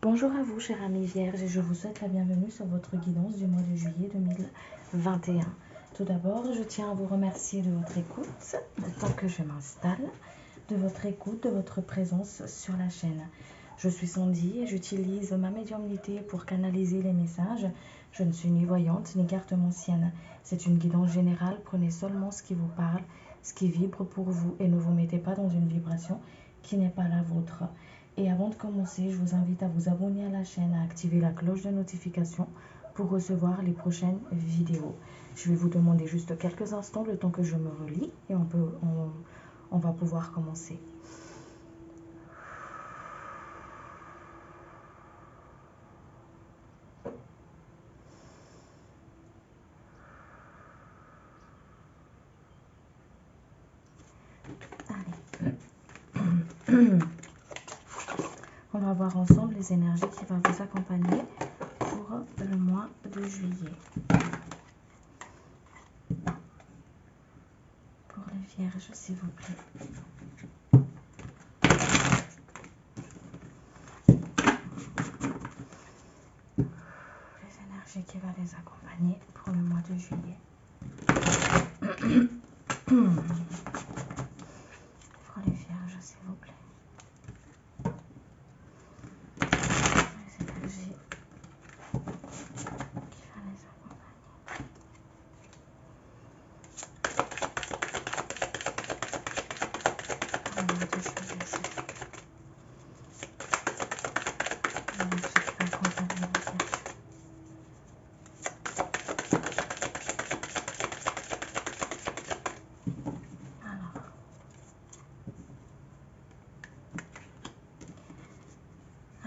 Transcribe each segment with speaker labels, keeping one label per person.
Speaker 1: Bonjour à vous, chers amis vierges, et je vous souhaite la bienvenue sur votre guidance du mois de juillet 2021. Tout d'abord, je tiens à vous remercier de votre écoute, le temps que je m'installe, de votre écoute, de votre présence sur la chaîne. Je suis Sandy et j'utilise ma médiumnité pour canaliser les messages. Je ne suis ni voyante ni cartomancienne. C'est une guidance générale, prenez seulement ce qui vous parle, ce qui vibre pour vous et ne vous mettez pas dans une vibration qui n'est pas la vôtre. Et avant de commencer, je vous invite à vous abonner à la chaîne, à activer la cloche de notification pour recevoir les prochaines vidéos. Je vais vous demander juste quelques instants, le temps que je me relie, et on va pouvoir commencer. Allez. On va voir ensemble les énergies qui vont vous accompagner pour le mois de juillet. Pour les vierges, s'il vous plaît. Les énergies qui vont les accompagner pour le mois de juillet. Pour les vierges, s'il vous plaît. Les énergies qui vont les accompagner. Pour le mois de juillet, s'il vous plaît.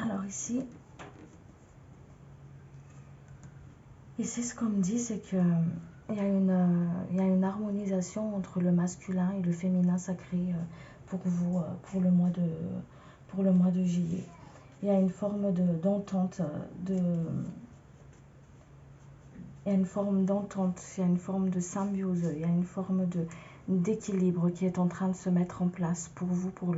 Speaker 1: Alors ici, ce qu'on me dit, c'est que il y a une harmonisation entre le masculin et le féminin sacré pour vous, pour le mois de juillet. Il y a une forme d'entente, il y a une forme d'entente, il y a une forme de symbiose, il y a une forme d'équilibre qui est en train de se mettre en place pour vous, pour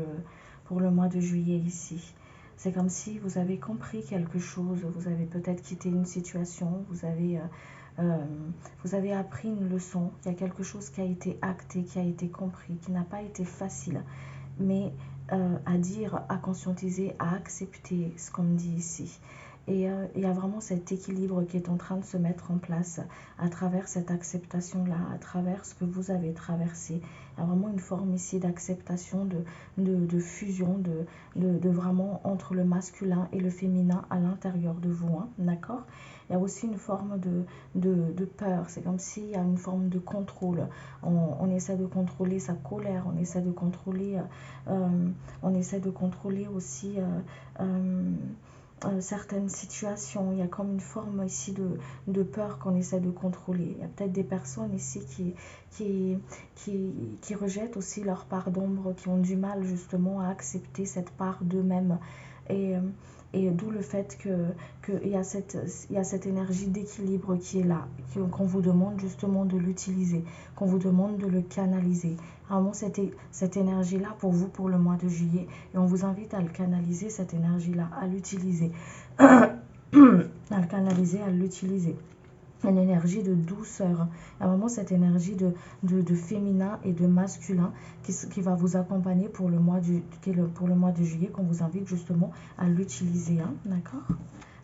Speaker 1: le mois de juillet ici. C'est comme si vous avez compris quelque chose, vous avez peut-être quitté une situation, vous avez appris une leçon, il y a quelque chose qui a été acté, qui a été compris, qui n'a pas été facile, mais à dire, à conscientiser, à accepter ce qu'on me dit ici. Et il y a vraiment cet équilibre qui est en train de se mettre en place à travers cette acceptation-là, à travers ce que vous avez traversé. Il y a vraiment une forme ici d'acceptation, de fusion, de vraiment entre le masculin et le féminin à l'intérieur de vous, hein, d'accord? Il y a aussi une forme de peur, c'est comme s'il y a une forme de contrôle. On essaie de contrôler sa colère, on essaie de contrôler aussi certaines situations. Il y a comme une forme ici de peur qu'on essaie de contrôler. Il y a peut-être des personnes ici qui rejettent aussi leur part d'ombre, qui ont du mal justement à accepter cette part d'eux-mêmes. Et d'où le fait qu'il y a cette énergie d'équilibre qui est là, qu'on vous demande justement de l'utiliser, qu'on vous demande de le canaliser. Vraiment cette énergie-là pour vous, pour le mois de juillet. Et on vous invite à le canaliser, cette énergie-là, à l'utiliser. À le canaliser, à l'utiliser. Une énergie de douceur. Il y a vraiment cette énergie de féminin et de masculin qui va vous accompagner pour le mois de juillet, qu'on vous invite justement à l'utiliser, hein, d'accord?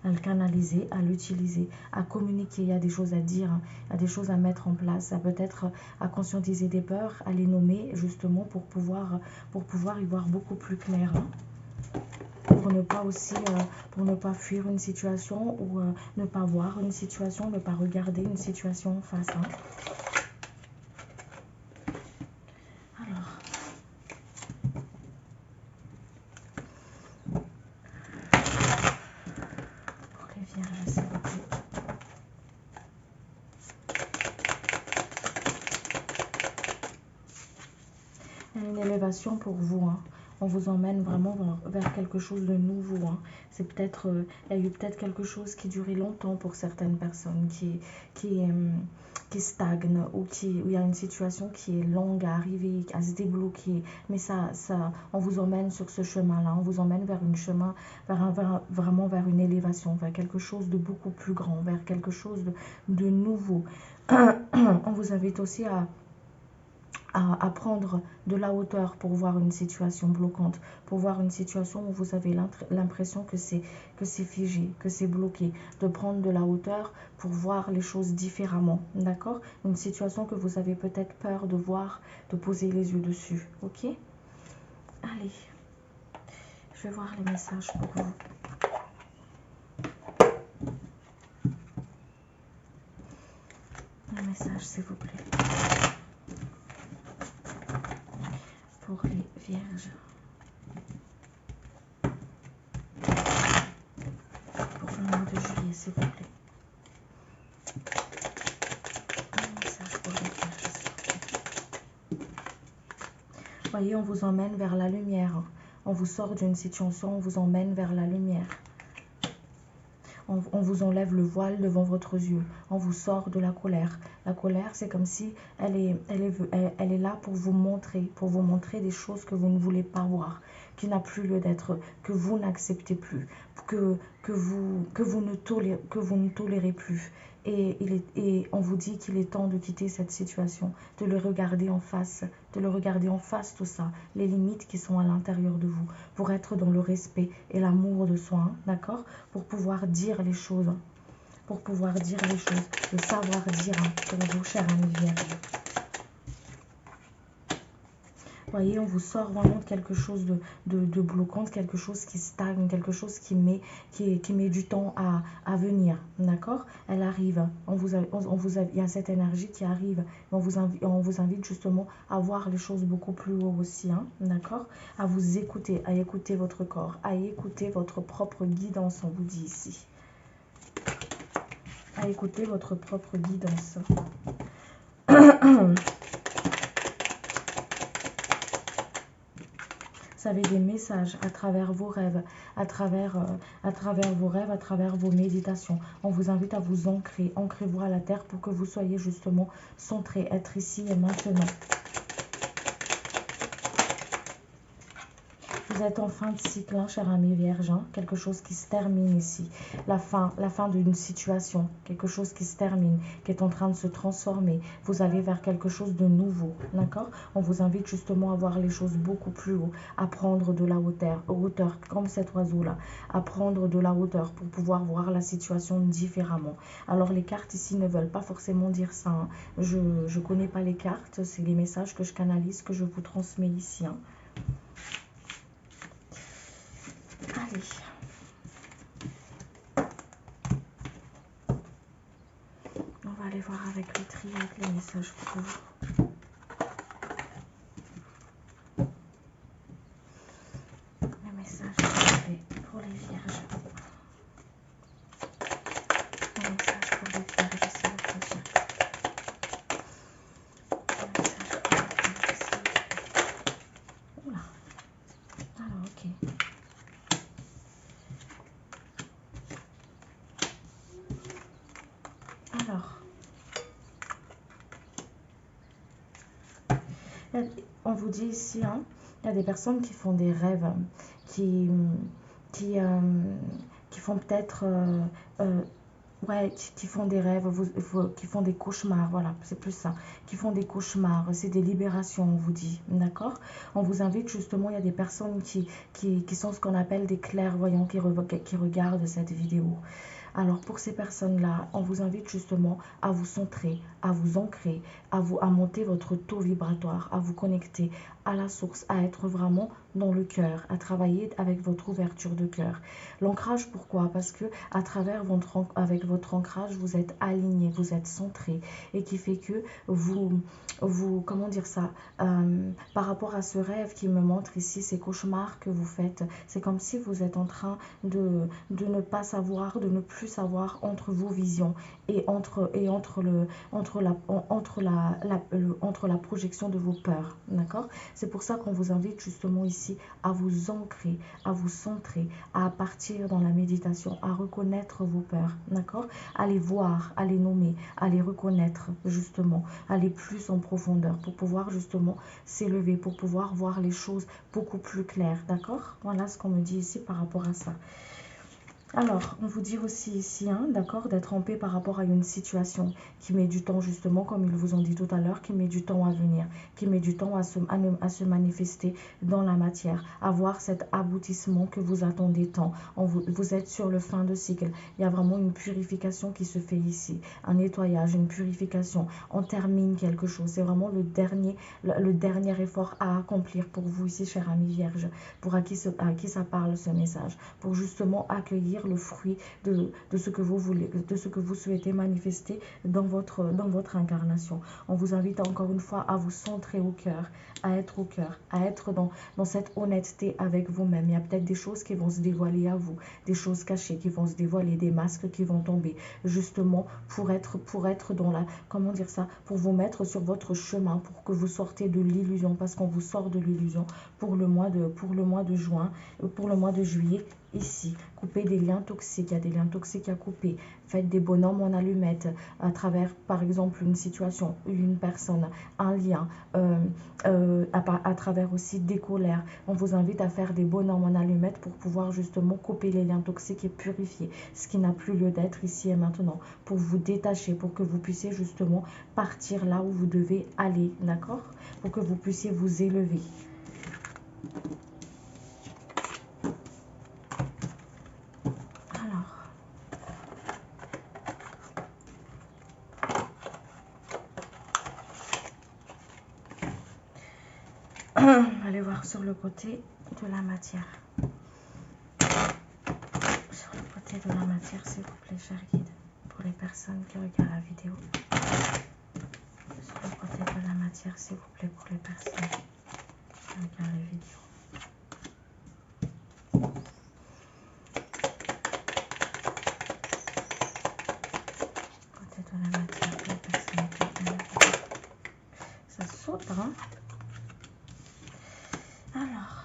Speaker 1: À le canaliser, à l'utiliser, à communiquer. Il y a des choses à dire, hein, il y a des choses à mettre en place, à peut-être à conscientiser des peurs, à les nommer justement pour pouvoir y voir beaucoup plus clair, hein. Pour ne pas fuir une situation ou ne pas voir une situation, ne pas regarder une situation en face, hein. Alors, pour les vierges, s'il vous plaît. Il y a une élévation pour vous, hein. on vous emmène vraiment vers quelque chose de nouveau. Hein. C'est peut-être, il y a eu peut-être quelque chose qui durait longtemps pour certaines personnes, qui stagne ou où il y a une situation qui est longue à arriver, à se débloquer. Mais on vous emmène sur ce chemin-là, on vous emmène vers vraiment vers une élévation, vers quelque chose de beaucoup plus grand, vers quelque chose de nouveau. On vous invite aussi à prendre de la hauteur pour voir une situation bloquante, pour voir une situation où vous avez l'impression que c'est figé, que c'est bloqué, de prendre de la hauteur pour voir les choses différemment, d'accord? Une situation que vous avez peut-être peur de voir, de poser les yeux dessus, ok? Allez, je vais voir les messages pour vous. Un message, s'il vous plaît. Pour les vierges. Pour le mois de juillet, s'il vous plaît. Un message pour les vierges, s'il vous plaît. Voyez, on vous emmène vers la lumière. On vous sort d'une situation, on vous emmène vers la lumière. On vous enlève le voile devant votre yeux. On vous sort de la colère. La colère, c'est comme si elle est là pour vous montrer des choses que vous ne voulez pas voir, qui n'a plus lieu d'être, que vous n'acceptez plus, que vous ne tolérez plus. Et on vous dit qu'il est temps de quitter cette situation, de le regarder en face, tout ça, les limites qui sont à l'intérieur de vous, pour être dans le respect et l'amour de soi, hein, d'accord? Pour pouvoir dire les choses, le savoir dire pour vous, chers amis vierges. Voyez, on vous sort vraiment de quelque chose de bloquant, quelque chose qui stagne, quelque chose qui met du temps à venir, d'accord? Elle arrive, il y a cette énergie qui arrive, on vous invite justement à voir les choses beaucoup plus haut aussi, hein, d'accord? À vous écouter, à écouter votre corps, à écouter votre propre guidance, on vous dit ici. À écouter votre propre guidance. Vous avez des messages à travers vos rêves, à travers vos méditations. On vous invite à vous ancrez-vous à la terre pour que vous soyez justement centré, être ici et maintenant. Vous êtes en fin de cycle, hein, cher ami vierge, hein, quelque chose qui se termine ici. La fin d'une situation, quelque chose qui se termine, qui est en train de se transformer. Vous allez vers quelque chose de nouveau, d'accord? On vous invite justement à voir les choses beaucoup plus haut, à prendre de la hauteur, comme cet oiseau-là, à prendre de la hauteur pour pouvoir voir la situation différemment. Alors les cartes ici ne veulent pas forcément dire ça, hein. Je ne connais pas les cartes, c'est les messages que je canalise, que je vous transmets ici, hein. Allez. On va aller voir avec le triangle les messages pour vous. Les messages pour les vierges. Les messages pour les vierges, s'il vous plaît. Les messages pour les vierges, s'il vous plaît. Oula. Alors, ok. Alors, on vous dit ici, hein, il y a des personnes qui font des rêves, qui font peut-être, ouais, qui font des rêves, qui font des cauchemars, voilà, c'est plus ça, qui font des cauchemars, c'est des libérations, on vous dit, d'accord? On vous invite justement, il y a des personnes qui sont ce qu'on appelle des clairvoyants qui regardent cette vidéo. Alors pour ces personnes-là, on vous invite justement à vous centrer, à vous ancrer, à monter votre taux vibratoire, à vous connecter à la source, à être vraiment dans le cœur, à travailler avec votre ouverture de cœur. L'ancrage, pourquoi? Parce que à travers avec votre ancrage, vous êtes aligné, vous êtes centré, et qui fait que vous comment dire ça, par rapport à ce rêve qui me montre ici, ces cauchemars que vous faites, c'est comme si vous êtes en train de ne pas savoir, de ne plus savoir entre vos visions et entre la projection de vos peurs, d'accord? C'est pour ça qu'on vous invite justement ici aussi à vous ancrer, à vous centrer, à partir dans la méditation, à reconnaître vos peurs, d'accord? À les voir, à les nommer, à les reconnaître, justement, aller plus en profondeur pour pouvoir justement s'élever, pour pouvoir voir les choses beaucoup plus claires, d'accord? Voilà ce qu'on me dit ici par rapport à ça. Alors, on vous dit aussi ici, hein, d'accord, d'être en paix par rapport à une situation qui met du temps, justement, comme ils vous ont dit tout à l'heure, qui met du temps à venir, qui met du temps à se manifester dans la matière, à voir cet aboutissement que vous attendez tant. Vous êtes sur le fin de cycle. Il y a vraiment une purification qui se fait ici, un nettoyage, une purification. On termine quelque chose. C'est vraiment le dernier effort à accomplir pour vous ici, cher ami vierge, pour à qui ça parle ce message, pour justement accueillir le fruit de ce que vous voulez, de ce que vous souhaitez manifester dans votre incarnation. On vous invite encore une fois à vous centrer au cœur, à être dans cette honnêteté avec vous-même. Il y a peut-être des choses qui vont se dévoiler à vous, des choses cachées qui vont se dévoiler, des masques qui vont tomber, justement pour être dans la, comment dire ça, pour vous mettre sur votre chemin, pour que vous sortez de l'illusion, parce qu'on vous sort de l'illusion pour le mois de juin, pour le mois de juillet. Ici, coupez des liens toxiques, il y a des liens toxiques à couper. Faites des bonhommes en allumettes à travers, par exemple, une situation, une personne, un lien, à travers aussi des colères. On vous invite à faire des bonhommes en allumettes pour pouvoir justement couper les liens toxiques et purifier ce qui n'a plus lieu d'être ici et maintenant, pour vous détacher, pour que vous puissiez justement partir là où vous devez aller, d'accord? Pour que vous puissiez vous élever. Allez voir sur le côté de la matière. Sur le côté de la matière, s'il vous plaît, cher guide, pour les personnes qui regardent la vidéo. Sur le côté de la matière, s'il vous plaît, pour les personnes qui regardent la vidéo. Côté de la matière, pour les personnes qui regardent la vidéo. Ça saute, hein? Alors.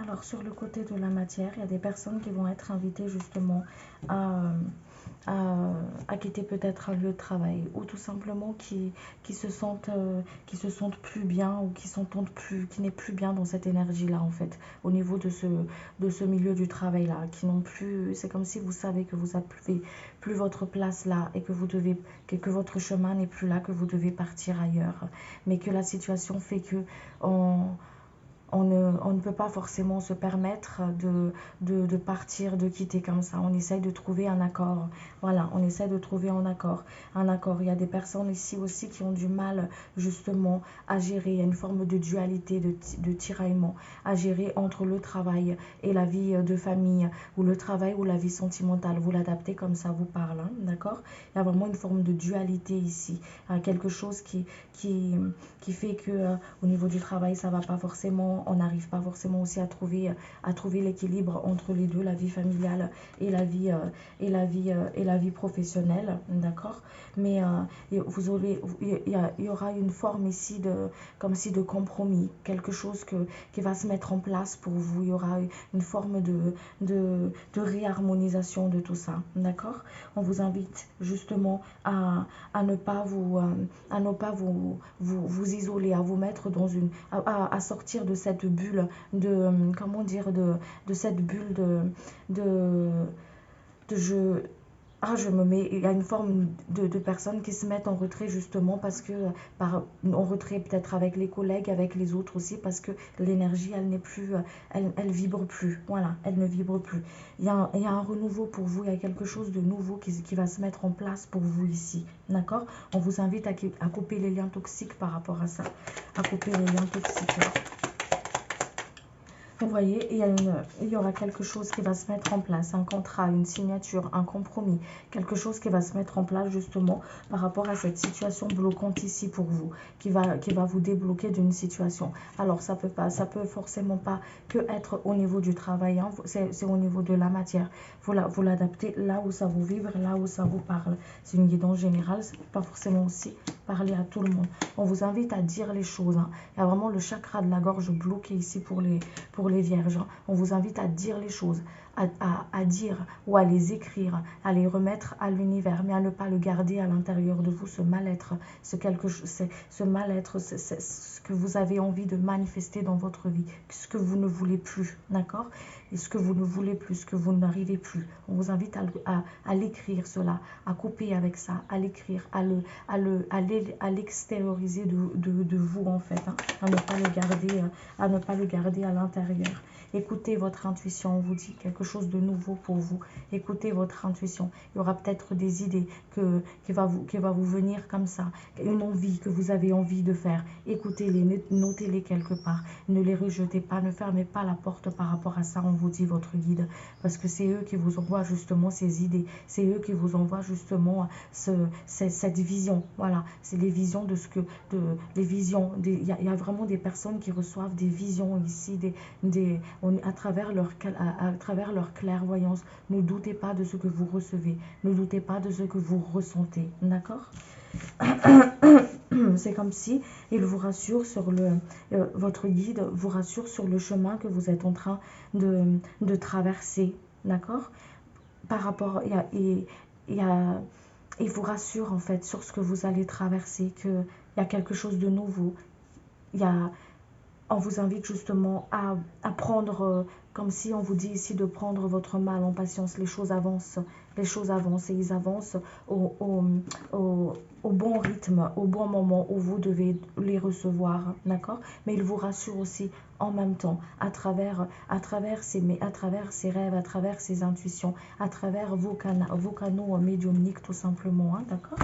Speaker 1: Alors, sur le côté de la matière, il y a des personnes qui vont être invitées justement à quitter peut-être un lieu de travail, ou tout simplement qui se sentent plus bien, ou qui n'est plus bien dans cette énergie-là, en fait, au niveau de ce milieu du travail-là, qui n'ont plus, c'est comme si vous savez que vous n'avez plus votre place là, et que votre chemin n'est plus là, que vous devez partir ailleurs, mais que la situation fait que on ne peut pas forcément se permettre de partir, de quitter comme ça. On essaye de trouver un accord. Voilà, on essaie de trouver un accord. Il y a des personnes ici aussi qui ont du mal justement à gérer. Il y a une forme de dualité, de tiraillement à gérer entre le travail et la vie de famille, ou le travail ou la vie sentimentale. Vous l'adaptez comme ça vous parle, hein, d'accord? Il y a vraiment une forme de dualité ici. Quelque chose qui fait que au niveau du travail, ça va pas forcément, on n'arrive pas forcément aussi à trouver l'équilibre entre les deux, la vie familiale et la vie professionnelle, d'accord? Mais il y aura une forme ici comme si de compromis, quelque chose qui va se mettre en place pour vous. Il y aura une forme de réharmonisation de tout ça, d'accord? On vous invite justement à ne pas vous isoler, à vous mettre dans à sortir de cette bulle comment dire, de cette bulle de jeu. Il y a une forme de personnes qui se mettent en retrait justement parce que, en retrait peut-être avec les collègues, avec les autres aussi, parce que l'énergie, elle n'est plus, elle vibre plus, voilà, elle ne vibre plus. Il y a un renouveau pour vous, il y a quelque chose de nouveau qui va se mettre en place pour vous ici, d'accord? On vous invite à couper les liens toxiques par rapport à ça, à couper les liens toxiques. Vous voyez, il y aura quelque chose qui va se mettre en place, un contrat, une signature, un compromis, quelque chose qui va se mettre en place justement par rapport à cette situation bloquante ici pour vous, qui va vous débloquer d'une situation. Alors ça peut forcément pas que être au niveau du travail, hein, c'est au niveau de la matière. Vous l'adaptez là où ça vous vibre, là où ça vous parle. C'est une guidance générale, c'est pas forcément aussi parler à tout le monde. On vous invite à dire les choses, hein. Il y a vraiment le chakra de la gorge bloqué ici pour les vierges. On vous invite à dire les choses, à dire ou à les écrire, à les remettre à l'univers, mais à ne pas le garder à l'intérieur de vous, ce mal-être, ce mal-être, c'est ce que vous avez envie de manifester dans votre vie, ce que vous ne voulez plus, d'accord? Et ce que vous ne voulez plus, ce que vous n'arrivez plus. On vous invite à l'écrire cela, à couper avec ça, à l'écrire, à l'extérioriser de vous en fait, hein, à ne pas le garder à l'intérieur. Écoutez votre intuition, on vous dit quelque chose de nouveau pour vous. Écoutez votre intuition. Il y aura peut-être des idées qui va vous venir comme ça, une envie que vous avez envie de faire. Écoutez-les, notez-les quelque part. Ne les rejetez pas, ne fermez pas la porte par rapport à ça, on vous dit votre guide. Parce que c'est eux qui vous envoient justement ces idées. C'est eux qui vous envoient justement cette vision. Voilà, c'est les visions de ce que... les visions. Il y a vraiment des personnes qui reçoivent des visions ici, à travers leur clairvoyance. Ne doutez pas de ce que vous recevez. Ne doutez pas de ce que vous ressentez. D'accord? C'est comme si il vous rassure sur votre guide vous rassure sur le chemin que vous êtes en train de traverser. D'accord? Par rapport, il vous rassure en fait sur ce que vous allez traverser, qu'il y a quelque chose de nouveau. On vous invite justement à prendre, comme si on vous dit ici de prendre votre mal en patience. Les choses avancent et ils avancent au bon rythme, au bon moment où vous devez les recevoir, d'accord? Mais il vous rassure aussi en même temps, à travers ces rêves, à travers ces intuitions, à travers vos canaux médiumniques tout simplement, hein, d'accord?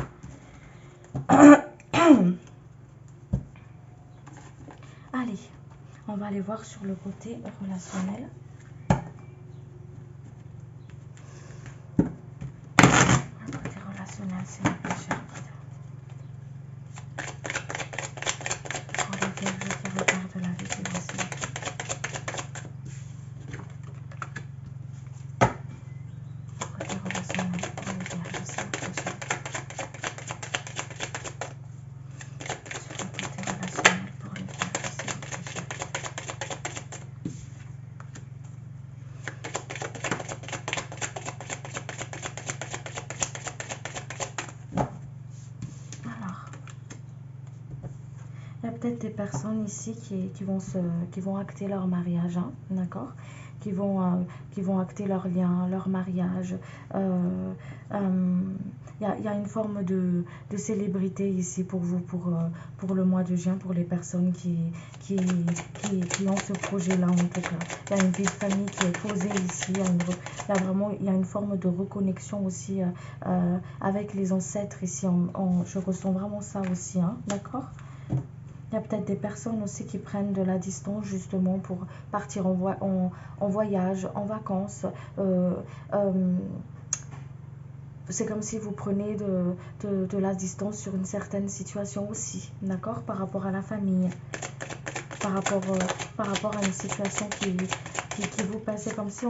Speaker 1: Allez, on va aller voir sur le côté relationnel. Le côté relationnel, c'est la péché. Pour les vierges qui regardent la vidéo aussi. Le côté relationnel pour les vierges, c'est la péché. Sur le côté relationnel pour les vierges, c'est la péché. Alors, il y a peut-être des personnes ici qui vont acter leur mariage, hein, d'accord? Qui vont acter leur lien, leur mariage. Il y a une forme de célébrité ici pour vous, pour le mois de juin, pour les personnes qui ont ce projet-là en tout cas. Il y a une vie de famille qui est posée ici. Il y a une forme de reconnexion aussi avec les ancêtres ici. Je ressens vraiment ça aussi, hein, d'accord? Il y a peut-être des personnes aussi qui prennent de la distance justement pour partir en voyage, en vacances. C'est comme si vous prenez de la distance sur une certaine situation aussi, d'accord? Par rapport à la famille, par rapport à une situation qui vous passe. C'est comme si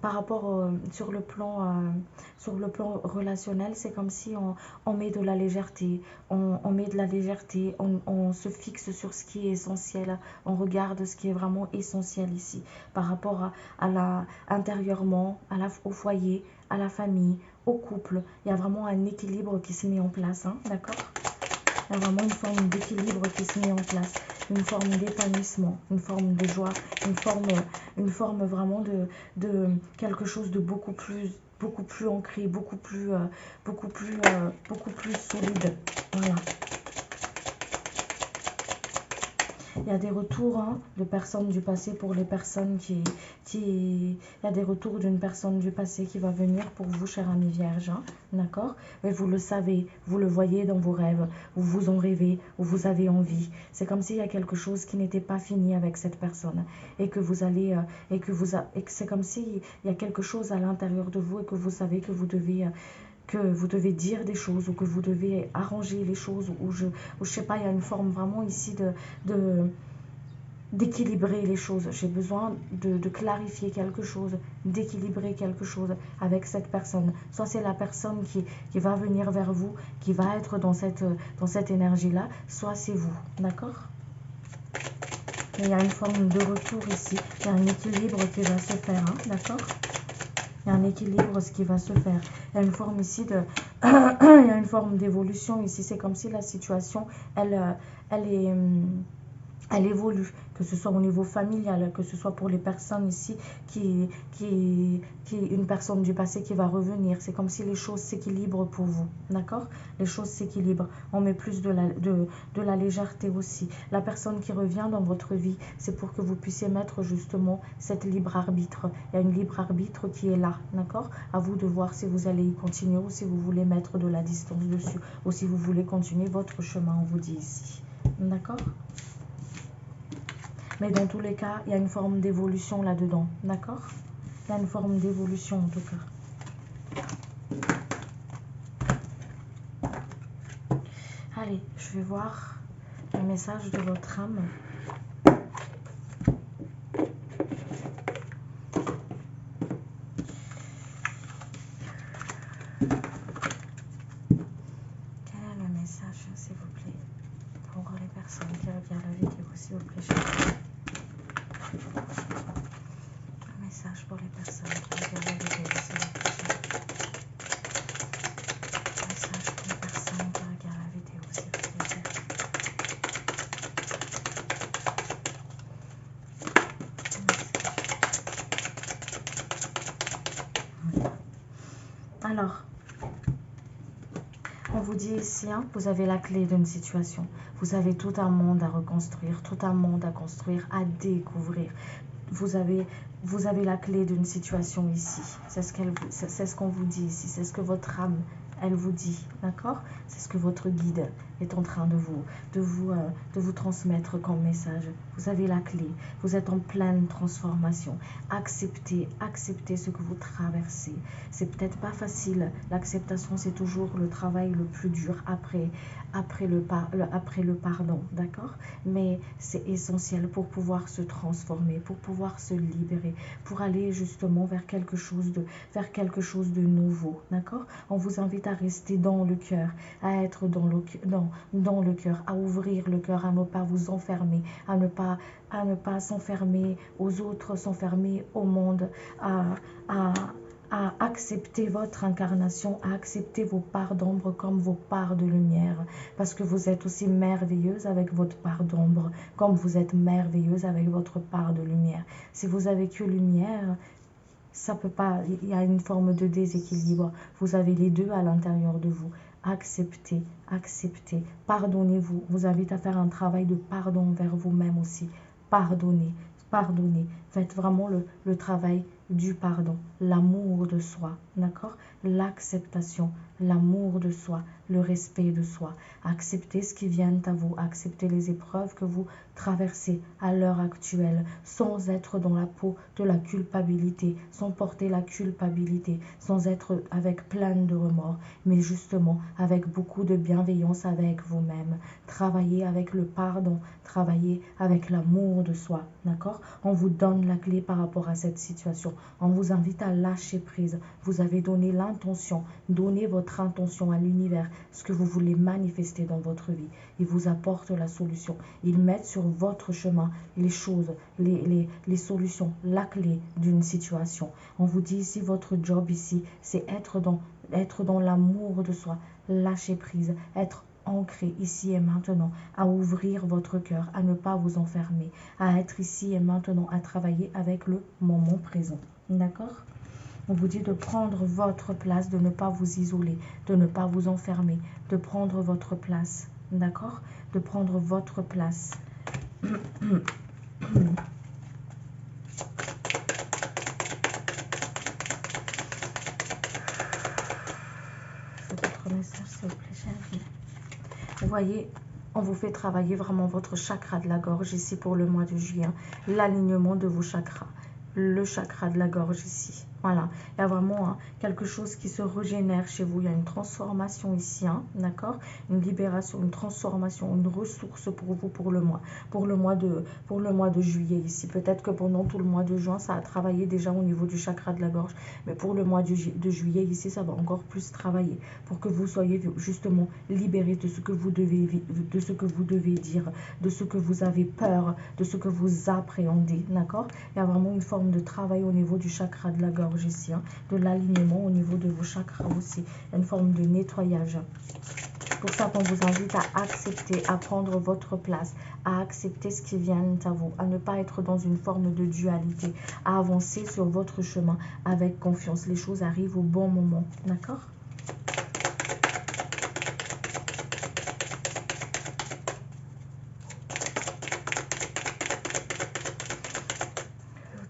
Speaker 1: par rapport sur le plan relationnel, c'est comme si on met de la légèreté, on se fixe sur ce qui est essentiel, on regarde ce qui est vraiment essentiel ici, par rapport intérieurement, au foyer, à la famille, au couple. Il y a vraiment un équilibre qui se met en place, hein, d'accord? Il y a vraiment une forme d'équilibre qui se met en place, une forme d'épanouissement, une forme de joie, une forme vraiment de quelque chose de beaucoup plus ancré, beaucoup plus solide. Voilà. il y a des retours hein, de personnes du passé pour les personnes il y a des retours d'une personne du passé qui va venir pour vous, cher ami vierge, hein, d'accord? Mais vous le savez, vous le voyez dans vos rêves, ou vous en rêvez, ou vous avez envie. C'est comme s'il y a quelque chose qui n'était pas fini avec cette personne et que vous allez, et que c'est comme s'il y a quelque chose à l'intérieur de vous et que vous savez que vous devez dire des choses ou que vous devez arranger les choses ou je sais pas, il y a une forme vraiment ici d'équilibrer les choses. J'ai besoin de clarifier quelque chose, d'équilibrer quelque chose avec cette personne. Soit c'est la personne qui va venir vers vous, qui va être dans cette énergie-là, soit c'est vous, d'accord? Il y a une forme de retour ici, il y a un équilibre qui va se faire, hein, d'accord? Il y a un équilibre, ce qui va se faire. Il y a une forme ici de... il y a une forme d'évolution ici. C'est comme si la situation, elle évolue, que ce soit au niveau familial, que ce soit pour les personnes ici, une personne du passé qui va revenir. C'est comme si les choses s'équilibrent pour vous, d'accord? Les choses s'équilibrent. On met plus de la légèreté aussi. La personne qui revient dans votre vie, c'est pour que vous puissiez mettre justement cette libre arbitre. Il y a une libre arbitre qui est là, d'accord? À vous de voir si vous allez y continuer ou si vous voulez mettre de la distance dessus ou si vous voulez continuer votre chemin, on vous dit ici, d'accord? Mais dans tous les cas, il y a une forme d'évolution là-dedans, d'accord? Il y a une forme d'évolution en tout cas. Allez, je vais voir le message de votre âme. Quel est le message, s'il vous plaît, pour les personnes qui regardent la vidéo, s'il vous plaît, un message pour les personnes qui regardent la vidéo, s'il vous plaît. Un message pour les personnes qui regardent la vidéo, s'il vous plaît. Alors, on vous dit ici, hein, vous avez la clé d'une situation. Vous avez tout un monde à reconstruire, tout un monde à construire, à découvrir. Vous avez la clé d'une situation ici. C'est ce qu'on vous dit ici. C'est ce que votre âme, elle vous dit, d'accord? C'est ce que votre guide est en train de vous transmettre comme message. Vous avez la clé. Vous êtes en pleine transformation. Acceptez ce que vous traversez. C'est peut-être pas facile. L'acceptation, c'est toujours le travail le plus dur après le pardon, d'accord? Mais c'est essentiel pour pouvoir se transformer, pour pouvoir se libérer, pour aller justement vers quelque chose de nouveau, d'accord? On vous invite à rester dans le cœur, à être dans le cœur, à ouvrir le cœur, à ne pas vous enfermer, à ne pas s'enfermer aux autres, s'enfermer au monde, à accepter votre incarnation, à accepter vos parts d'ombre comme vos parts de lumière, parce que vous êtes aussi merveilleuse avec votre part d'ombre, comme vous êtes merveilleuse avec votre part de lumière. Si vous avez que lumière, ça peut pas, il y a une forme de déséquilibre. Vous avez les deux à l'intérieur de vous. Acceptez, pardonnez-vous. Vous invite à faire un travail de pardon vers vous-même aussi. Pardonnez. Faites vraiment le travail du pardon, l'amour de soi, d'accord? L'acceptation, l'amour de soi, le respect de soi. Acceptez ce qui vient à vous, acceptez les épreuves que vous traversez à l'heure actuelle, sans être dans la peau de la culpabilité, sans porter la culpabilité, sans être avec plein de remords, mais justement avec beaucoup de bienveillance avec vous-même. Travaillez avec le pardon, travaillez avec l'amour de soi, d'accord? On vous donne la clé par rapport à cette situation. On vous invite à lâcher prise. Vous avez donné l'intention, donnez votre intention à l'univers, ce que vous voulez manifester dans votre vie. Il vous apporte la solution. Il met sur votre chemin les choses, les solutions, la clé d'une situation. On vous dit ici, votre job ici, c'est être dans l'amour de soi, lâcher prise, être ancré ici et maintenant, à ouvrir votre cœur, à ne pas vous enfermer, à être ici et maintenant, à travailler avec le moment présent. D'accord? On vous dit de prendre votre place, de ne pas vous isoler, de ne pas vous enfermer, de prendre votre place. D'accord? De prendre votre place. Votre message, s'il vous plaît, chérie. Vous voyez, on vous fait travailler vraiment votre chakra de la gorge ici pour le mois de juillet. L'alignement de vos chakras. Le chakra de la gorge ici. Voilà, il y a vraiment quelque chose qui se régénère chez vous. Il y a une transformation ici, d'accord? Une libération, une transformation, une ressource pour vous pour le mois. Pour le mois de juillet ici. Peut-être que pendant tout le mois de juin, ça a travaillé déjà au niveau du chakra de la gorge. Mais pour le mois de juillet ici, ça va encore plus travailler. Pour que vous soyez justement libérés de ce que vous devez dire, de ce que vous avez peur, de ce que vous appréhendez, d'accord? Il y a vraiment une forme de travail au niveau du chakra de la gorge ici, de l'alignement au niveau de vos chakras aussi, une forme de nettoyage. Pour ça qu'on vous invite à accepter, à prendre votre place, à accepter ce qui vient à vous, à ne pas être dans une forme de dualité, à avancer sur votre chemin avec confiance. Les choses arrivent au bon moment, d'accord?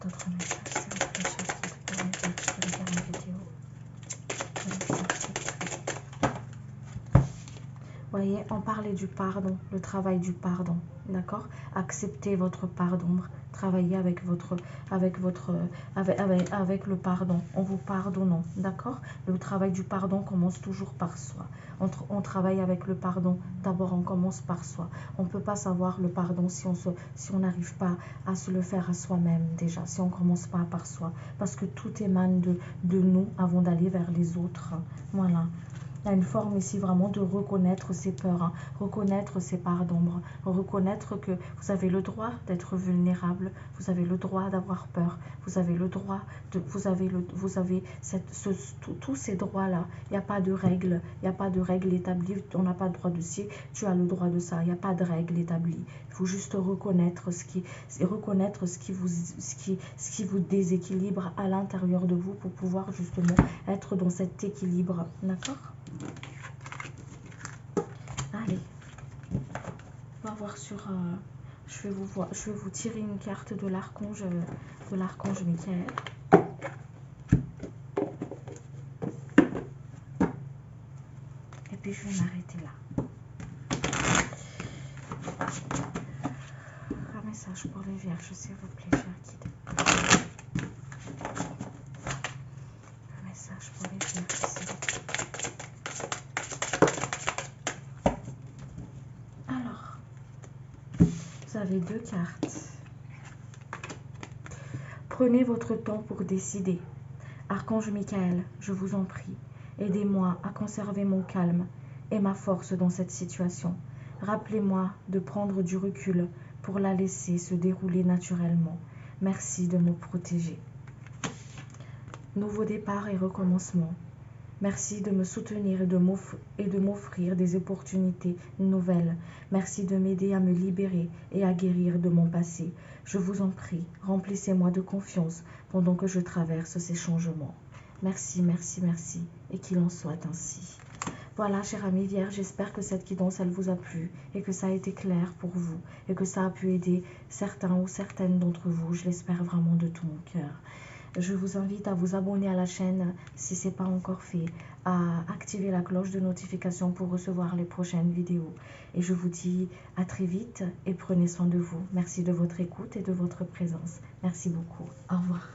Speaker 1: D'autres messages, s'il vous plaît, voyez, on parlait du pardon, le travail du pardon, d'accord? Acceptez votre part d'ombre, travaillez avec le pardon, en vous pardonnant, d'accord? Le travail du pardon commence toujours par soi. On travaille avec le pardon, d'abord on commence par soi. On ne peut pas savoir le pardon si on n'arrive pas à se le faire à soi-même déjà, si on ne commence pas par soi, parce que tout émane de nous avant d'aller vers les autres, voilà. Il y a une forme ici vraiment de reconnaître ses peurs, reconnaître ses parts d'ombre, reconnaître que vous avez le droit d'être vulnérable, vous avez le droit d'avoir peur, vous avez le droit de, tous ces droits-là. Il n'y a pas de règles, il n'y a pas de règles établies. On n'a pas le droit de si tu as le droit de ça. Il n'y a pas de règles établies. Il faut juste reconnaître ce qui vous déséquilibre à l'intérieur de vous pour pouvoir justement être dans cet équilibre, d'accord? Allez, on va voir sur... je vais vous tirer une carte de l'archange Michael. Et puis je vais m'arrêter là. Un message pour les vierges, s'il vous plaît, cher guide. Un message pour les vierges, s'il vous plaît. Alors, vous avez 2 cartes. Prenez votre temps pour décider. Archange Michael, je vous en prie, aidez-moi à conserver mon calme et ma force dans cette situation. Rappelez-moi de prendre du recul pour la laisser se dérouler naturellement. Merci de me protéger. Nouveau départ et recommencement. Merci de me soutenir et de m'offrir des opportunités nouvelles. Merci de m'aider à me libérer et à guérir de mon passé. Je vous en prie, remplissez-moi de confiance pendant que je traverse ces changements. Merci, merci, merci, et qu'il en soit ainsi. Voilà, chers amis vierges, j'espère que cette guidance, elle vous a plu et que ça a été clair pour vous et que ça a pu aider certains ou certaines d'entre vous. Je l'espère vraiment de tout mon cœur. Je vous invite à vous abonner à la chaîne si ce n'est pas encore fait, à activer la cloche de notification pour recevoir les prochaines vidéos. Et je vous dis à très vite et prenez soin de vous. Merci de votre écoute et de votre présence. Merci beaucoup. Au revoir.